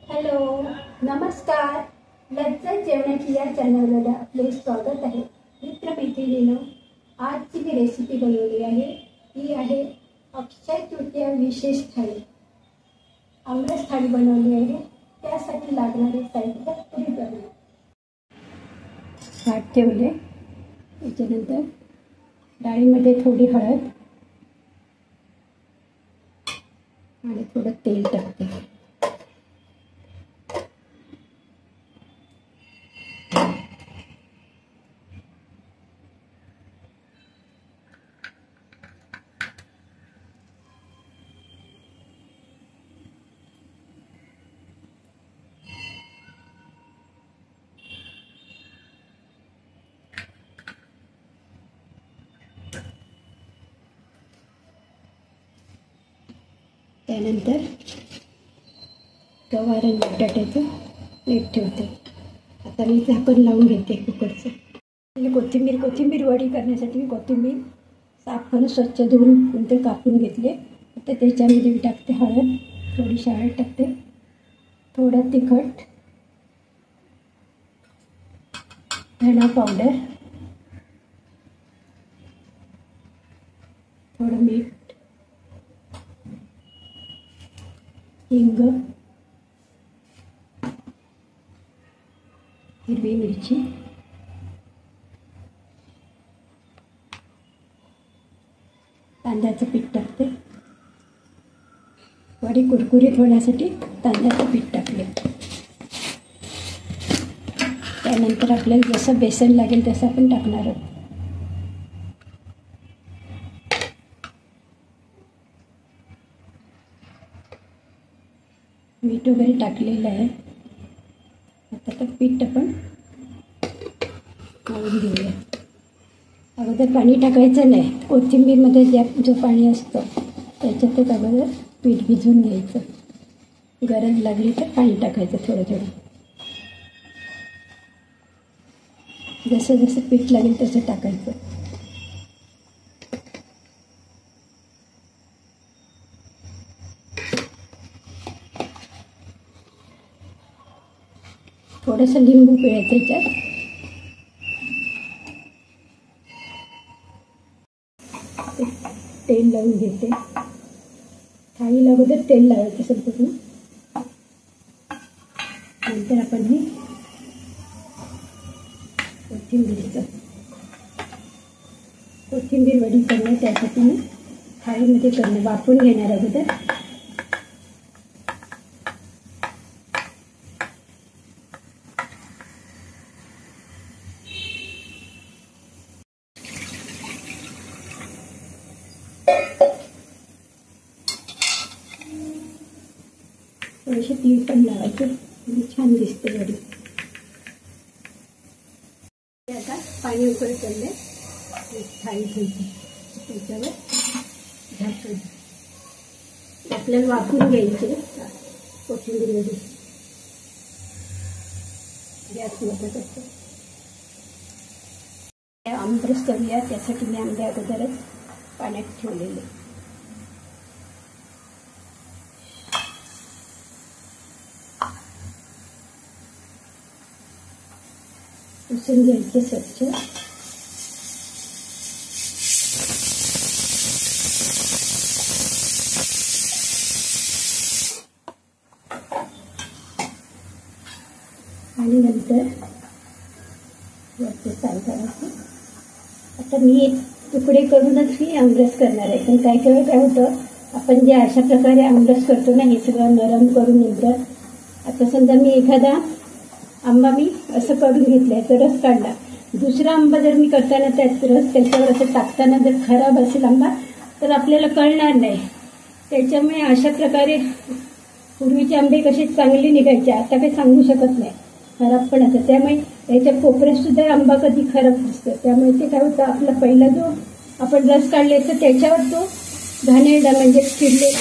Hello, नमस्कार. लज्जत जेवणाची या चॅनलला आपले स्वागत आहे. मित्रमैत्रिणींनो, आजची मी रेसिपी बनवली आहे ती आहे अक्षय तृतीया विशेष थाळी. आमरस थाळी बनवली आहे. त्यासाठी लागणारे साहित्य पुढीलप्रमाणे. ताट ठेवले. त्याच्यानंतर डाळीमध्ये थोडी हळद आणि थोडं तेल टाकते. त्यानंतर गवार आणि बटाट्याचं प्लेट ठेवते. आता मी झाकण लावून घेते कुकरचं. कोथिंबीर वडी करण्यासाठी मी कोथिंबीर साफ स्वच्छ धुवून नंतर कापून घेतले. आता त्याच्यामध्ये मी टाकते हळद, थोडीशी हळद टाकते, थोडं तिखट, धणा पावडर, थोडं मीठ, हिंग, हिरवी मिरची, तांदळाचं पीठ टाकते. वडी कुरकुरीत होण्यासाठी तांदळाचं पीठ टाकले. त्यानंतर आपल्याला जसं बेसन लागेल तसं आपण टाकणार आहोत. मीठ वगैरे टाकलेलं आहे. आता तर पीठ आपण मळून घेऊया. अगोदर पाणी टाकायचं नाही. कोथिंबीरमध्ये जो पाणी असतं त्याच्यातच अगोदर पीठ भिजवून घ्यायचं. गरज लागली तर पाणी टाकायचं थोडं थोडं. जसं जसं पीठ लागेल तसं टाकायचं. थोडंसं लिंबू पिळायचं त्याच्यात. तेल लावून घेते. थाळीला अगोदर तेल लावायचं संपूर्ण. नंतर आपण ही कोथिंबीर वडी करणं, त्यासाठी मी थाळीमध्ये करणं वाफवून घेणार अगोदर. थोडेसे तीळ पण लावायचे म्हणजे छान दिसते वडी. आता पाणी उकळत चालले. थाळी ठेवते, त्याच्यावर झाकण. आपल्याला वाफवून घ्यायचे कोथिंबीर वडी. गॅस मोठा करते. आमरस करूया त्यासाठी मी आंबे अगोदरच पाण्यात ठेवलेले. पुसून घ्यायचे स्वच्छ. आणि नंतर वरती साल करायचं. आता मी तुकडे करूनच ही आमरस करणार आहे. पण काही काही काय होतं, आपण जे अशा प्रकारे आमरस करतो ना, हे सगळं नरम करून नंतर. आता समजा मी एखादा आंबा मी असं करून घेतलाय, तर रस काढला. दुसरा आंबा जर मी करताना त्यात रस त्याच्यावर असं टाकताना जर खराब असेल आंबा तर आपल्याला कळणार नाही. त्याच्यामुळे अशा प्रकारे पूर्वीचे आंबे कसे चांगले निघायचे, आता काही सांगू शकत नाही, खराब पण असतं. त्यामुळे याच्या कोपऱ्यात सुद्धा आंबा कधी खराब नसतं. त्यामुळे ते काय होतं, आपला पहिला जो आपण रस काढले तर त्याच्यावर तो घाणेरडा म्हणजे चिडले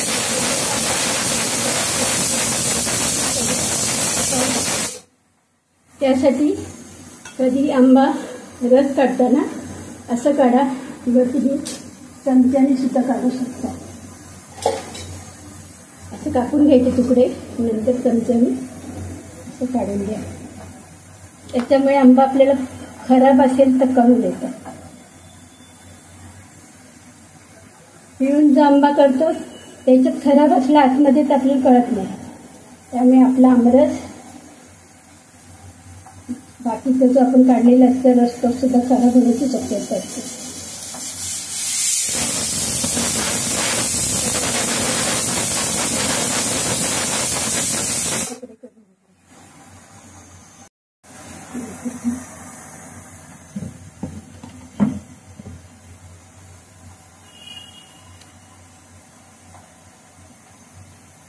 त्यासाठी कधी आंबा रस काढताना असं काढा किंवा तुम्ही चमच्याने सुद्धा काढू शकता. असं कापून घ्यायचे तुकडे, नंतर चमच्याने तो काढून घ्या. त्याच्यामुळे आंबा आपल्याला खराब असेल तर कळून येतं. पिळून जो आंबा करतो त्याच्यात खराब असला आतमध्ये तर आपल्याला कळत नाही. त्यामुळे आपला आमरस बाकीचा जो आपण काढलेला असतो रस तो सुद्धा खराब होण्याची शक्यता असते.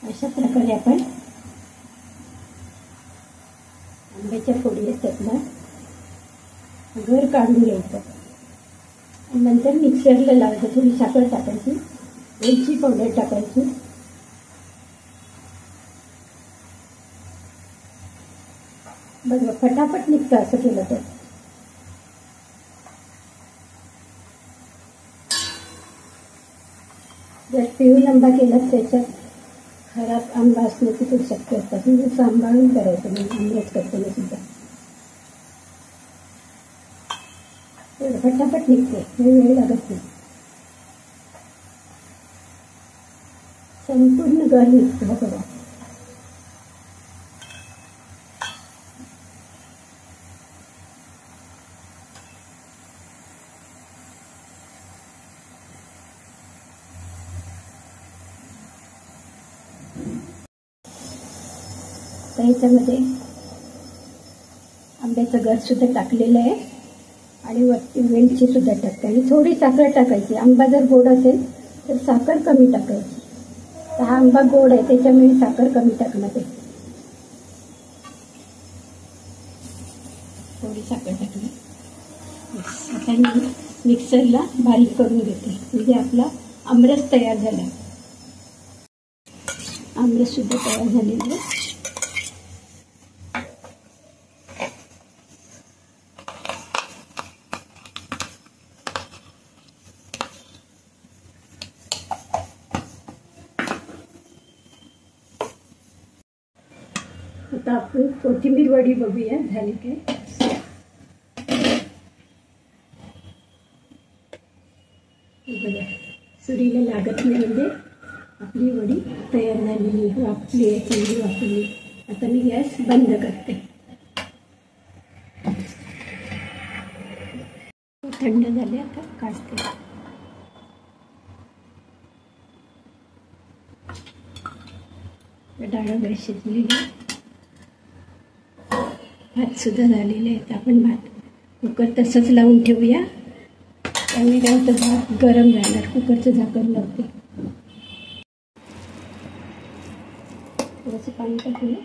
अशा प्रकारे आपण आंब्याच्या फोडी असतात ना गर काढून घ्यायचं आणि नंतर मिक्सरला लावायचं. थोडी साखर टाकायची, वेलची पावडर टाकायची, बघा फटाफट निघतं असं केलं तर. जर पिळून आंबा केला त्याच्यात खराब आंबा असण्याची खूप शक्य असतात. म्हणजे सांभाळून करायचं म्हणजे आंब्याच करताना सुद्धा फटाफट निघते, वेळ लागत नाही. संपूर्ण गर निघतो बघा. तर ह्याच्यामध्ये आंब्याचं गर सुद्धा टाकलेलं आहे आणि वरती वेलची सुद्धा टाकते आणि थोडी साखर टाकायची. आंबा जर गोड असेल तर साखर कमी टाकायची. तर हा आंबा गोड आहे त्याच्यामुळे साखर कमी टाकणार आहे. थोडी साखर टाकली. आता मी मिक्सरला बारीक करून घेते म्हणजे आपला आमरस तयार झाला. आमरस सुद्धा तयार झालेलं आहे. आता आपण कोथिंबीर वडी बघूया झाली काय. बघा सुरीला लागत नाही म्हणजे आपली वडी तयार झालेली. वाफली आहे, चांगली वाफली. आता मी गॅस बंद करते. थंड झाले आता काढते. डाळ वगैरे शिजलेली, भात सुद्धा झालेले आहेत. आपण भात कुकर तसंच लावून ठेवूया. त्यामुळे काय होतं भात गरम राहणार. कुकरचं झाकण लावते. थोडंसं पाणी टाकूया.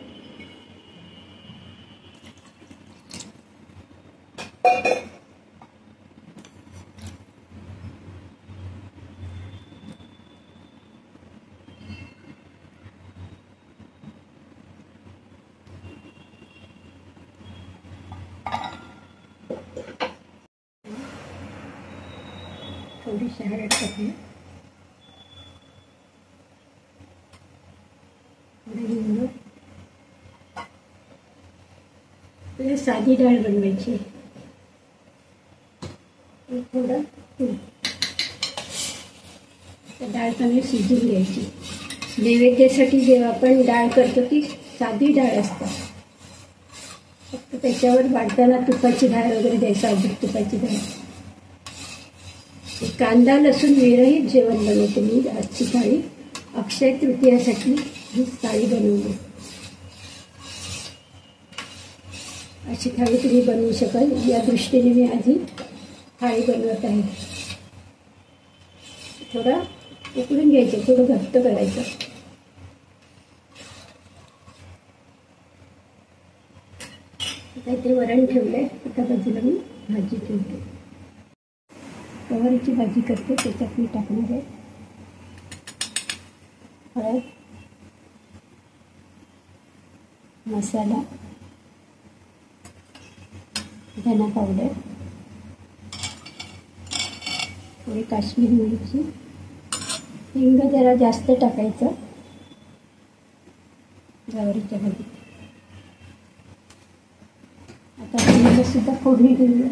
थोडीशी हळद टाकूया. थोडी साधी डाळ बनवायची. थोडं डाळ चांगली शिजून घ्यायची. नैवेद्यासाठी जेव्हा आपण डाळ करतो ती साधी डाळ असते. फक्त त्याच्यावर वाढताना तुपाची डाळ वगैरे द्यायचं. अजून तुपाची डाळ. कांदा लसूण विरहित जेवण बनवते मी. आजची थाळी अक्षय तृतीयासाठी ही थाळी बनवली. अशी थाळी तुम्ही बनवू शकाल. या दृष्टीने मी आधी थाळी बनवत आहे. थोडं उकळून घ्यायचं, थोडं घट्ट करायचं. इथे वरण ठेवलंय. एका बाजूला मी भाजी ठेवते. गवारीची भाजी करते. त्याच्यात मी टाकणार आहे हळद, मसाला, धना पावडर, थोडी काश्मीरी मिरची, हिंग जरा जास्त टाकायचं गवारीच्या भाजीत. आता आपण सुद्धा फोडणी देऊया.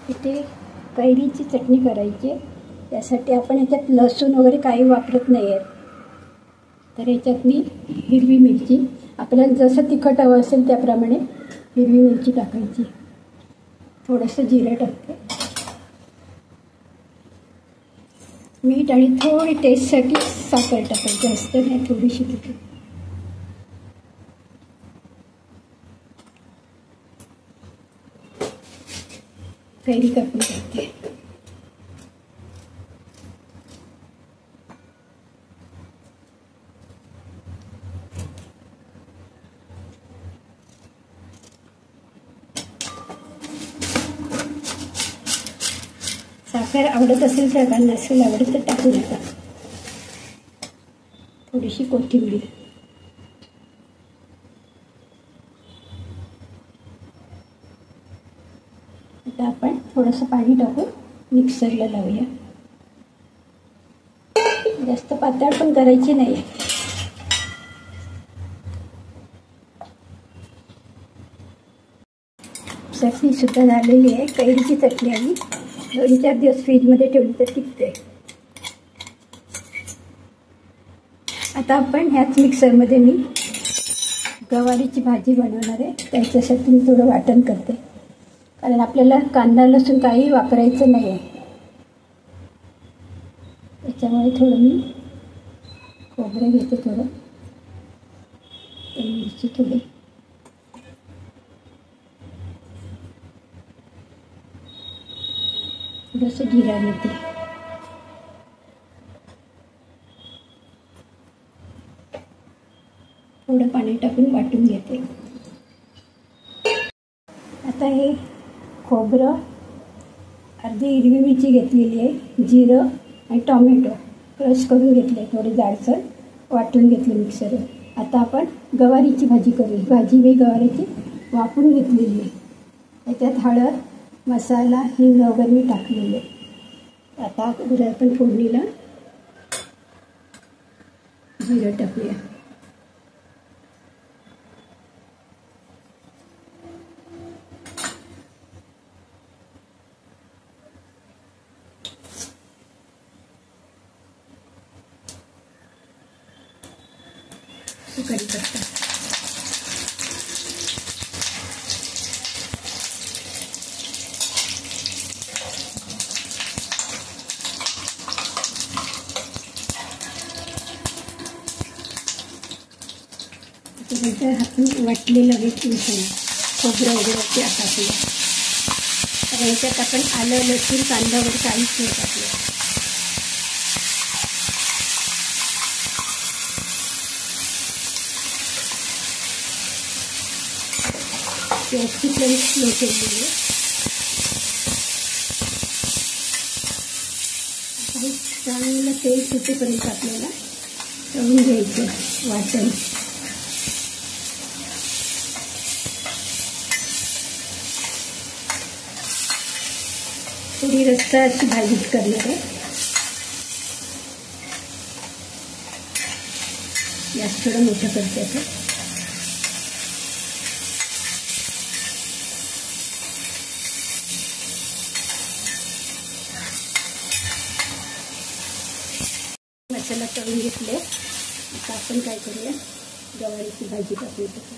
इथे कैरीची चटणी करायची. त्यासाठी आपण याच्यात लसूण वगैरे काही वापरत नाही आहे. तर याच्यात मी हिरवी मिरची, आपल्याला जसं तिखट हवं असेल त्याप्रमाणे हिरवी मिरची टाकायची. थोडंसं जिरं टाकते, मीठ आणि थोडी टेस्टसाठी साखर टाकायची. जास्त नाही, थोडीशी टाकायची. कैरी कापून टाकते. साखर आवडत असेल तर, नसेल आवडत तर टाकू नका. थोडीशी कोथिंबीर. आता आपण थोडंसं पाणी टाकून मिक्सरला लावूया. जास्त पातळ पण करायची नाही. चटणी सुद्धा झालेली आहे. कैरीची चटणी आम्ही 2-4 दिवस फ्रीजमध्ये ठेवली तर टिकते. आता आपण ह्याच मिक्सरमध्ये मी गवारीची भाजी बनवणार आहे. त्याच्यासाठी मी थोडं वाटण करते, कारण आपल्याला कांदा लसूण काही वापरायचं नाही आहे. त्याच्यामुळे थोडं मी खोबरं घेते, थोडं मिरची, थोडी थोडंसं जिरा घेते. थोडं पाणी टाकून वाटून घेते. आता हे खोबरं, अर्धी हिरवी मिरची घेतलेली आहे, जिरं आणि टॉमॅटो क्रश करून घेतले, थोडे जाडसर वाटून घेतले मिक्सरवर. आता आपण गवारीची भाजी करू. भाजी मी गवारीची वाफून घेतलेली आहे. त्याच्यात हळद, मसाला, हिंग वगैरे मी टाकलेले. आता आपण फोडणीला जिरं टाकूया. कढीपत्ता, त्यानंतर आपण वाटलेलं मसाला, खोबरं वगैरे ते टाकलं. तर याच्यात आपण आलं, लसूण, कांदा वगैरे काहीच नाही टाकलं. गॅसची फ्लेम स्लो केलेली आहे. चांगलं तेल सुटेपर्यंत आपल्याला तळून घ्यायचं वाटण. थोडी रस्सा अशी भाजीच करणार आहे. गॅस थोडं मोठं करते आता. मसाला तळून घेतले. आता आपण काय करूया, गवारीची भाजी टाकून टाकू.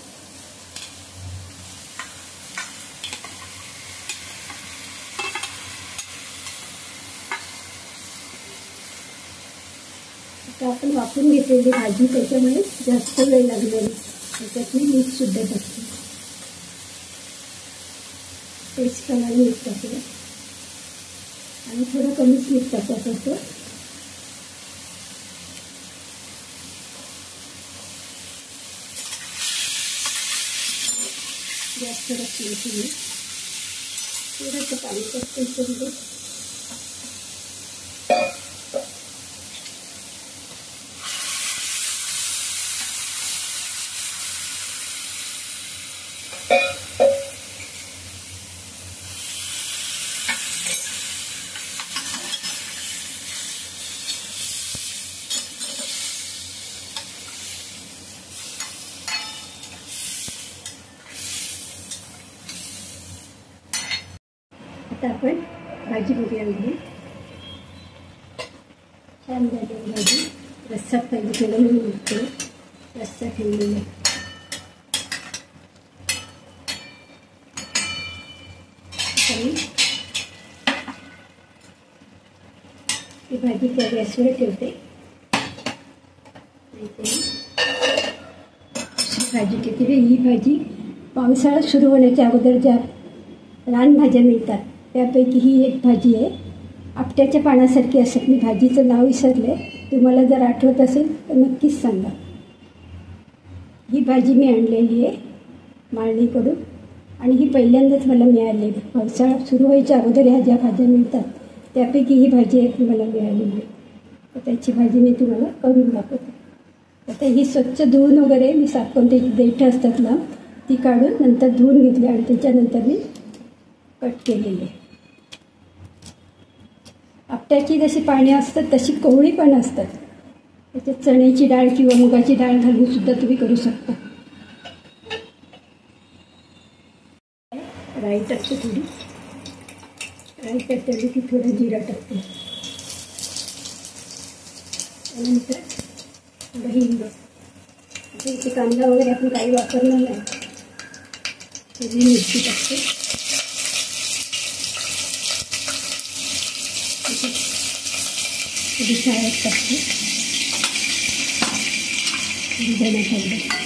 आता आपण वापरून घेतलेली भाजी, त्याच्यामुळे जास्त वेळ लागणार नाही. त्याच्यात मी मीठ सुद्धा टाकते. टेस्टप्रमाणे मीठ टाकूया आणि थोडं कमीच मीठ टाकायचं होतं. गॅस थोडा स्लो केली. थोडंसं पाणी टाकते. आता आपण भाजी बघूया म्हणजे छान झाली भाजी. रस्सा पाहिजे थोडं म्हणून म्हणतो रस्सा ठेवलेला. ही भाजी त्या गॅसवर ठेवते. भाजी ठेवते. ही भाजी पावसाळा सुरू होण्याच्या अगोदर ज्या रानभाज्या मिळतात त्यापैकी ही एक भाजी आहे. आपट्याच्या पानासारखी असत. मी भाजीचं नाव विसरले. तुम्हाला जर आठवत असेल तर नक्कीच सांगा. ही भाजी मी आणलेली आहे माळणीकडून आणि ही पहिल्यांदाच मला मिळाली. पावसाळा सुरू व्हायच्या अगोदर ह्या ज्या भाज्या मिळतात त्यापैकी ही भाजी एक मला मिळालेली आहे. तर त्याची भाजी मी तुम्हाला करून दाखवते. आता ही स्वच्छ धुवून वगैरे मी साफ त्याची देठं असतात ना ती काढून नंतर धुवून घेतली आणि त्याच्यानंतर मी कट केलेली. आपट्याची जशी पाणी असतात तशी कोवळी पण असतात. त्याच्यात चण्याची डाळ किंवा मुगाची डाळ घालून सुद्धा तुम्ही करू शकता. राई टाकते थोडी. राई टाकली की थोडं जिरा टाकते. त्यानंतर थोडं हिंग. आता इथे कांदा वगैरे आपण काही वापरणार नाही. थोडी मिरची टाकते. थोडी हळद टाकते. थोडी धना पावडर.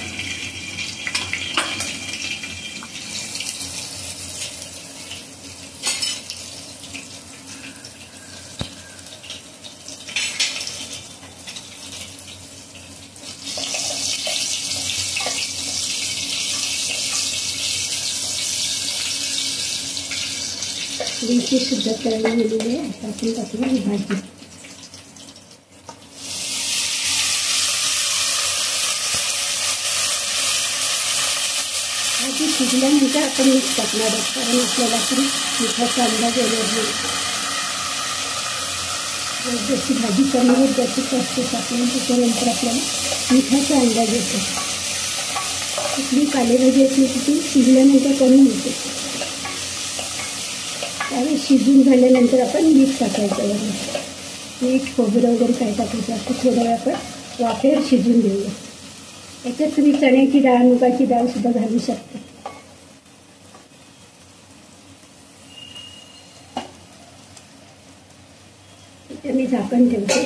मिरची सुद्धा तळली गेलेली आहे. आता आपण टाकूया ही भाजी. भाजी शिजल्यानंतर आपण मीठ टाकणार आहोत कारण आपल्याला तरी मिठाचा अंदाज येणार नाही. जशी भाजी कमी होत जास्त टाकून त्याच्यानंतर आपल्याला मिठाचा अंदाज येतो. कुठली पालेभाजी असली की ती शिजल्यानंतर कमी होते. त्यावेळी शिजून झाल्यानंतर आपण मीठ टाकायचं. मीठ खोबरं वगैरे काय टाकायचं असं थोडा वेळ आपण वाफेवर शिजून घेऊया. त्याच्यात तुम्ही चण्याची डाळ मुगाची डाळ सुद्धा घालू शकता. इथे मी झाकण ठेवते.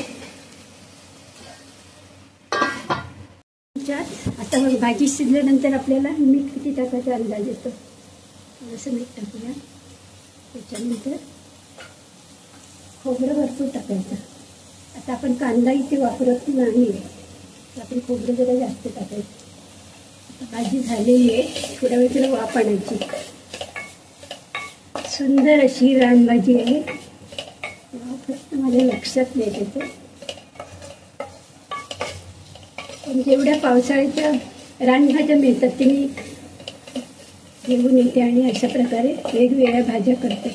आता मग भाजी शिजल्यानंतर आपल्याला मीठ किती टाकायचा अंदाज येतो. थोडंसं मीठ टाकूया. त्याच्यानंतर खोबरं भरपूर टाकायचं. आता आपण कांदा इथे वापरत नाही तर आपण खोबरं जरा जास्त टाकायचं. आता भाजी झालेली आहे. थोड्या वेळ तिला वाफ आणायची. सुंदर अशी रानभाजी आहे. फक्त माझ्या लक्षात नाही त्याचं. पण जेवढ्या पावसाळ्याच्या रानभाज्या मिळतात ते मी घेऊन येते आणि अशा प्रकारे वेगवेगळ्या भाज्या करते.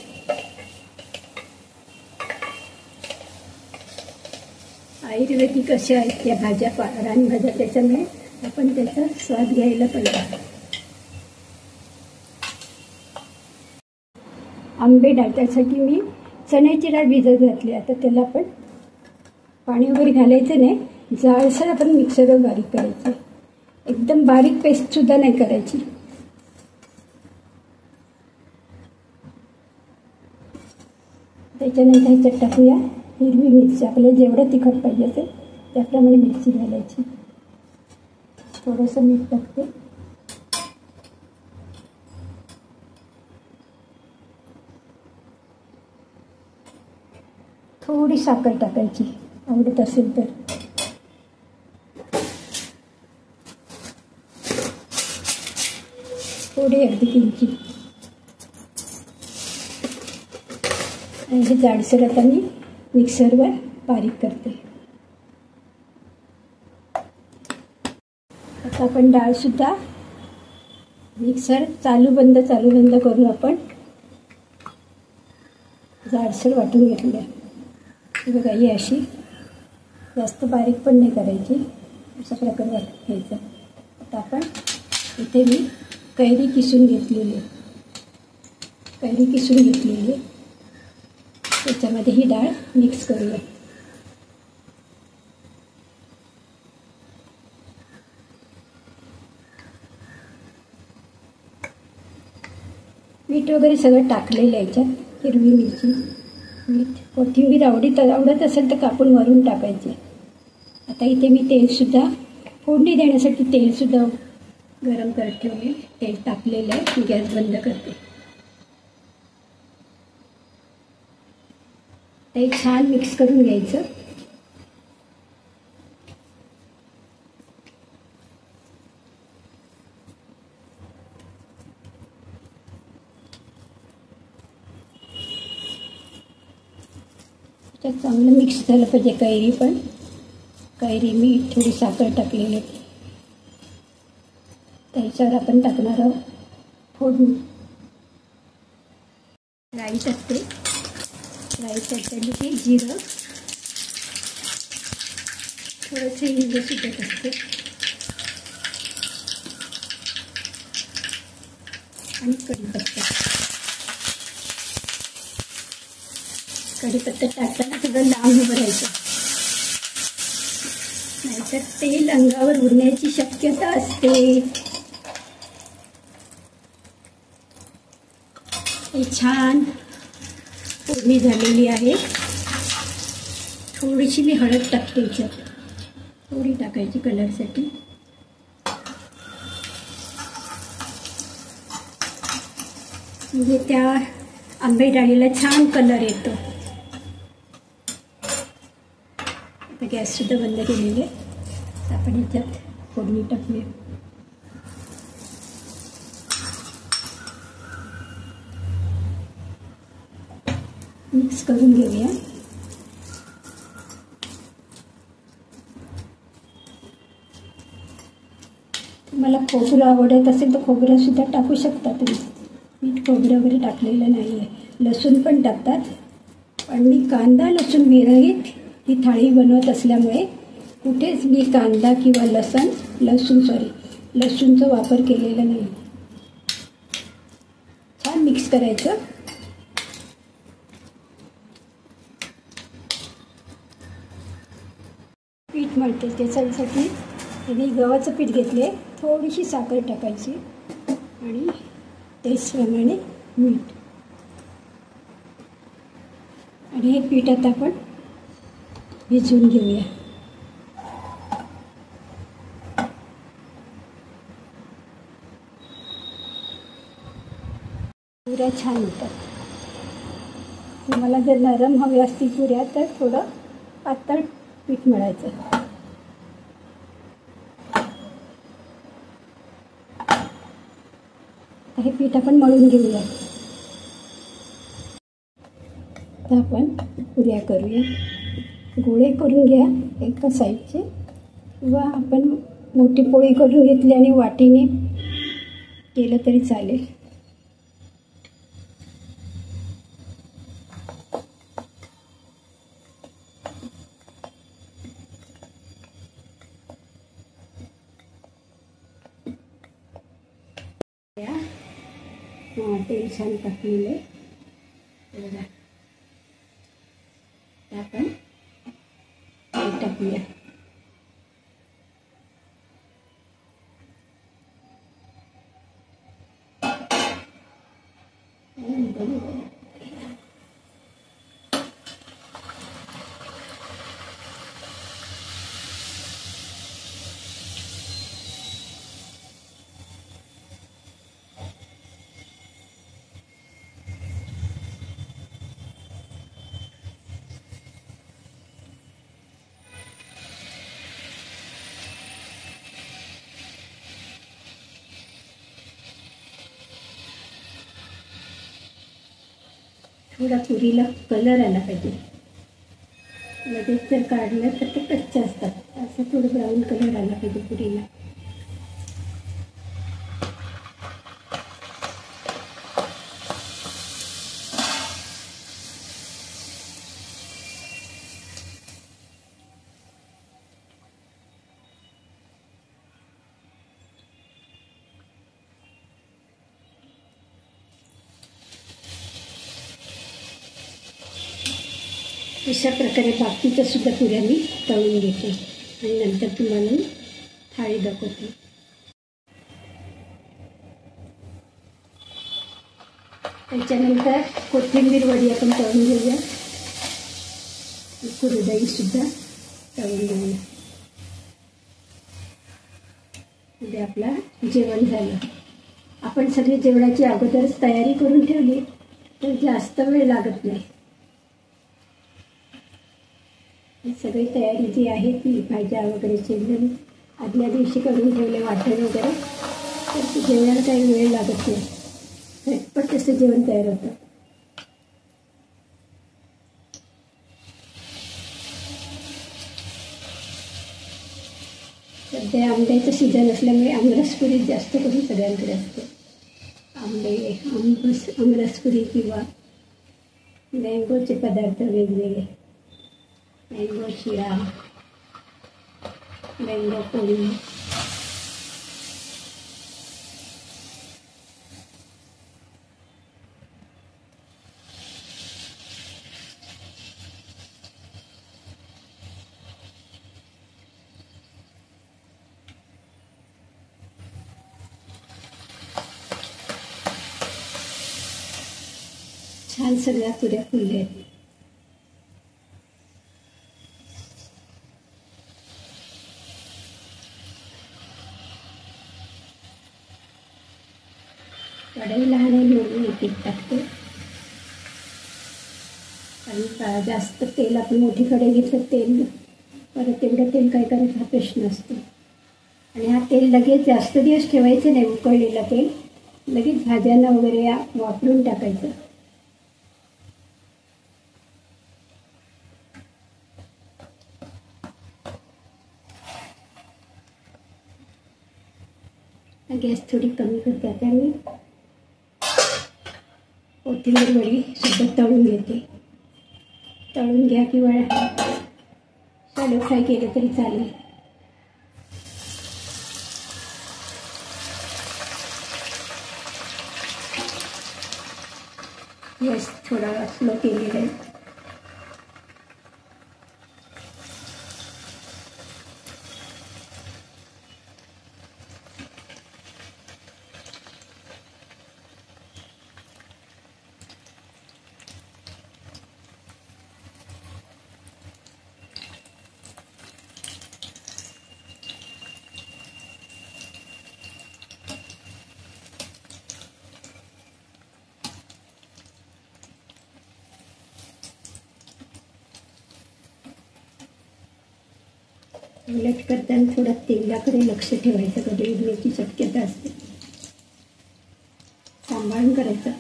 आयुर्वेदिक अशा आहेत त्या भाज्या रानभाज्या. त्याच्यामुळे आपण त्याचा स्वाद घ्यायला पाहिजे. आंबे डाळण्यासाठी मी चण्याची डाळ भिजत घातली. आता त्याला आपण पाणी वगैरे घालायचं नाही. जाडसर आपण मिक्सरवर बारीक करायची. एकदम बारीक पेस्टसुद्धा नाही करायची. त्याच्यानंतर ह्याच्यात टाकूया हिरवी मिरची. आपल्याला जेवढं तिखट पाहिजे असेल त्याप्रमाणे मिरची घालायची. थोडंसं मीठ टाकते. थोडी साखर टाकायची आवडत असेल तर. थोडी अर्धी किंची. आणि हे जाडसर आता मी मिक्सरवर बारीक करते. आता आपण डाळसुद्धा मिक्सर चालू बंद करून आपण जाडसर वाटून घेतली आहे. बघा ही अशी जास्त बारीक पण नाही करायची. अशा प्रकारे वाटून घ्यायचं. आता आपण इथे मी कैरी किसून घेतलेली त्याच्यामध्ये ही डाळ मिक्स करूया. मीठ वगैरे सगळं टाकलेलं आहे याच्यात. हिरवी मिरची, मीठ, कोथिंबीर आवडत असेल तर कापून वरून टाकायचे. आता इथे मी तेलसुद्धा फोडणी देण्यासाठी तेलसुद्धा गरम करत ठेवले. तेल टाकलेलं आहे. मी गॅस बंद करते. ते छान मिक्स करून घ्यायचं. त्याच्यात चांगलं मिक्स झालं पाहिजे. कैरी, मीठ, थोडी साखर टाकलेली. त्याच्यावर आपण टाकणार आहोत फोडणी. राई टाकते. राई टाकताना की जिरं, थोडंसं हिंग सुद्धा टाकते आणि कढीपत्ता टाकताना थोडं लांब उभं राहायचं, नाहीतर तेल अंगावर उडण्याची शक्यता असते. हे छान फोडणी झालेली आहे. थोडीशी मी हळद टाकते याच्यात, थोडी टाकायची कलरसाठी. म्हणजे त्या आंबे डाळीला छान कलर येतो. आता गॅससुद्धा बंद केलेले. आपण याच्यात फोडणी टाकूया. मिक्स करून घेऊया. तुम्हाला खोबरं आवडत असेल तर खोबरंसुद्धा टाकू शकता तुम्ही. मीठ खोबरं वगैरे टाकलेलं नाही आहे. लसूण पण टाकतात, पण मी कांदा लसूण विरहित ही थाळी बनवत असल्यामुळे कुठेच मी कांदा किंवा लसूणचा वापर केलेला नाही. छान मिक्स करायचं. पीठ मळते त्याच्यासाठी मी गव्हाचं पीठ घेतले. थोडीशी साखर टाकायची आणि टेस्टप्रमाणे मीठ. आणि हे पीठ आता आपण भिजवून घेऊया. पुऱ्या छान होतात. तुम्हाला जर नरम हवे असतील पुऱ्या तर थोडं पातळ पीठ मळायचं. हे पीठ आपण मळून घेऊया. आता आपण पुऱ्या करूया. गोळे करून घ्या एका साईडचे, किंवा आपण मोठी पोळी करून घेतली आणि वाटीने केलं तरी चालेल. तेल छान टाकलेलं आहे. आपण तेल टाकूया. थोडा पुरीला कलर आला पाहिजे. लगेच जर काढलं तर ते कच्चे असतात. असं थोडं ब्राऊन कलर आला पाहिजे पुरीला. अशा प्रकारे बाकीच्या सुद्धा पुऱ्या मी तळून घेते आणि नंतर तुम्हाला मी थाळी दाखवते. त्याच्यानंतर कोथिंबीर वडी आपण तळून घेऊया. कुरडई सुद्धा तळून घेऊया. म्हणजे आपला जेवण झालं. आपण सगळी जेवणाची अगोदरच तयारी करून ठेवली तर जास्त वेळ लागत नाही. ही सगळी तयारी जी आहे ती भाज्या वगैरे चिरलेली आदल्या दिवशी करून ठेवले वाटण वगैरे, तर जेवणाला काही वेळ लागत नाही. झटपट तसं जेवण तयार होतं. सध्या आंब्याचं सीझन असल्यामुळे आमरसपुरी जास्त करून सगळ्यांकडे असते. आमरसपुरी किंवा मँगोचे पदार्थ वेगवेगळे, मँगो शिरा, मँगो पोळी. छान सगळ्या पुऱ्या फुलल्या आहेत. कढई लहान आहे म्हणून एक टाकते, कारण जास्त तेल आपण मोठी कढई घेतलं तेल परत तेवढं तेल काय करायचं हा प्रश्न असतो. आणि हा तेल लगेच जास्त दिवस ठेवायचं नाही. उकळलेलं तेल लगेच भाज्यांना वगैरे वापरून टाकायचं. गॅस थोडी कमी करते. आता मी कोथिंबीर वडी सुद्धा तळून घेते. तळून घ्या किंवा शॅलो फ्राय केलं तरी चालेल. गॅस थोडा स्लो केलेला आहे. उलट करताना थोडं तेलाकडे लक्ष ठेवायचं. कधी उडण्याची शक्यता असते. सांभाळून करायचं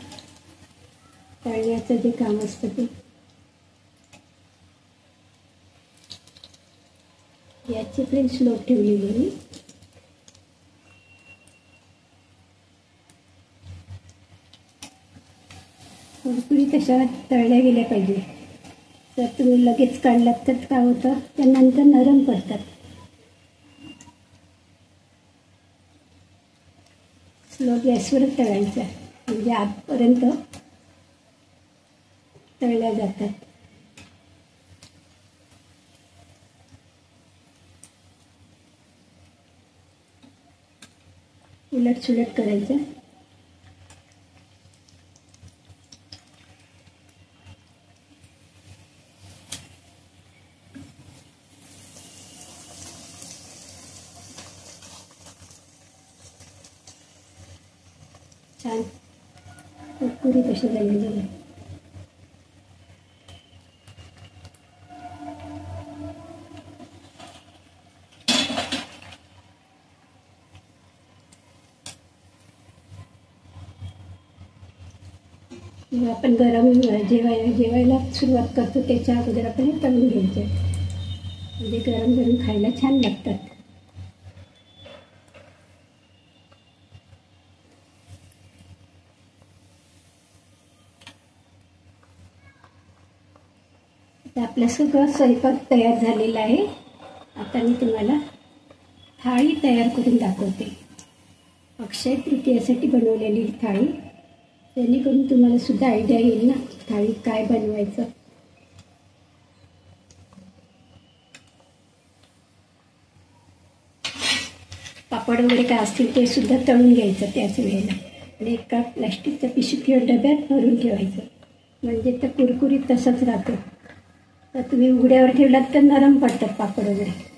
तळण्याचं जे काम असतं ते. याची फ्लेम स्लो ठेवलेली मी. कुरकुरीत तशा तळल्या गेल्या पाहिजे. जर तुम्ही लगेच काढलात तर काय होतं, त्या नंतर नरम पडतात. स्लो गॅसवरच तळायचं म्हणजे आतपर्यंत तळल्या जातात. उलट सुलट करायचं. छान कुरकुरीत असे झालेले आहे. आपण गरम जेवायला सुरुवात करतो त्याच्या अगोदर आपण तळून घ्यायचे. म्हणजे गरम गरम खायला छान लागतात. आपला सगळं स्वयंपाक तयार झालेला आहे. आता मी तुम्हाला थाळी तयार करून दाखवते. अक्षय तृतीयेसाठी बनवलेली थाळी, जेणेकरून तुम्हाला सुद्धा आयडिया येईल ना थाळी काय बनवायचं. पापड वगैरे काय असतील ते सुद्धा तळून घ्यायचं त्याच वेळेला आणि एका प्लॅस्टिकच्या पिशवीत किंवा डब्यात भरून ठेवायचं, म्हणजे तर कुरकुरीत तसंच राहतं. तर तुम्ही उघड्यावर ठेवलात तर नरम पडतात पापड वगैरे.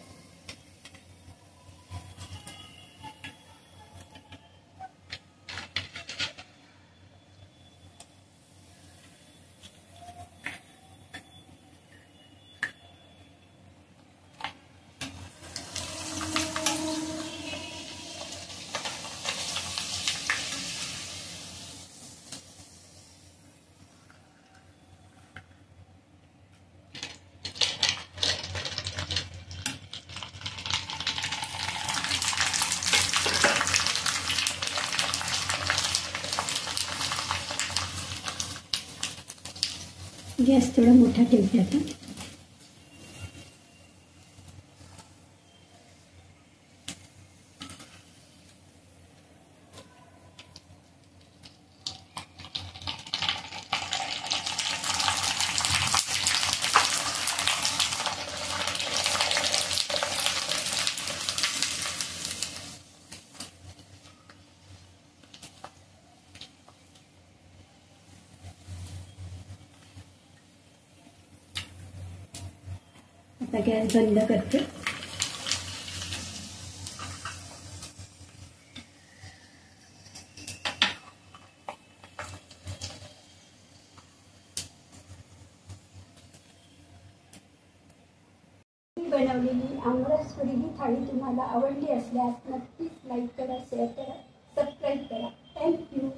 गॅस थोडा मोठा ठेवते आता. आता गॅस बंद करते. बनवलेली आमरस पुरी ही थाळी तुम्हाला आवडली असल्यास नक्कीच लाईक करा, शेअर करा, सबस्क्राईब करा. थँक्यू.